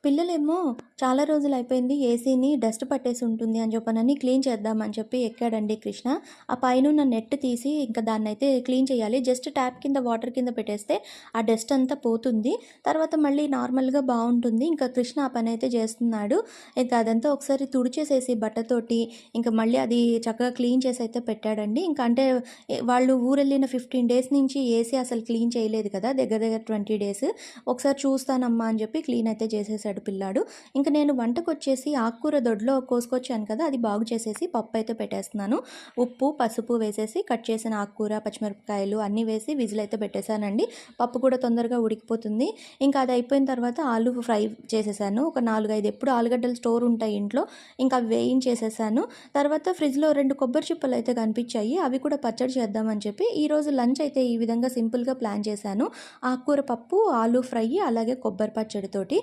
పిల్లలేమో చాలా రోజులైపోయింది ఏసీని డస్ట్ పట్టేసి ఉంటుంది అని చెప్పనని క్లీన్ చేద్దామని చెప్పి ఎక్కాడండి కృష్ణ. ఆ పైనున్న నెట్ తీసి ఇంక దాన్నైతే క్లీన్ చేయాలి. జస్ట్ ట్యాప్ కింద వాటర్ కింద పెట్టేస్తే ఆ డస్ట్ అంతా పోతుంది. తర్వాత మళ్ళీ నార్మల్‌గా బావుంటుంది. ఇంకా కృష్ణ ఆ పనైతే చేస్తున్నాడు. ఇంక అదంతా ఒకసారి తుడిచేసేసి బట్టతోటి ఇంక మళ్ళీ అది చక్కగా క్లీన్ చేసైతే పెట్టాడండి. ఇంక అంటే వాళ్ళు ఊరెళ్ళిన 15 డేస్ నుంచి ఏసీ అసలు క్లీన్ చేయలేదు కదా! దగ్గర దగ్గర 20 డేస్. ఒకసారి చూస్తానమ్మా అని చెప్పి క్లీన్ అయితే చేసేసాడు పిల్లాడు. ఇంక నేను వంటకొచ్చేసి ఆకుకూర దొడ్లో కోసుకొచ్చాను కదా! అది బాగు చేసేసి పప్పు అయితే పెట్టేస్తున్నాను. ఉప్పు, పసుపు వేసేసి కట్ చేసిన ఆకుకూర, పచ్చిమిరపకాయలు అన్నీ వేసి విజిల్ అయితే పెట్టేశానండి. పప్పు కూడా తొందరగా ఉడికిపోతుంది. ఇంకా అది అయిపోయిన తర్వాత ఆలు ఫ్రై చేసేసాను. ఒక 4, 5 ఎప్పుడు ఆలుగడ్డలు స్టోర్ ఉంటాయి ఇంట్లో. ఇంకా అవి వేయించేసేసాను. తర్వాత ఫ్రిడ్జ్‌లో 2 కొబ్బరి చిప్పలు అయితే కనిపించాయి. అవి కూడా పచ్చడి చేద్దామని చెప్పి ఈరోజు లంచ్ అయితే ఈ విధంగా సింపుల్‌గా ప్లాన్ చేశాను. ఆకుకూర పప్పు, ఆలు ఫ్రై అలాగే కొబ్బరి పచ్చడితోటి.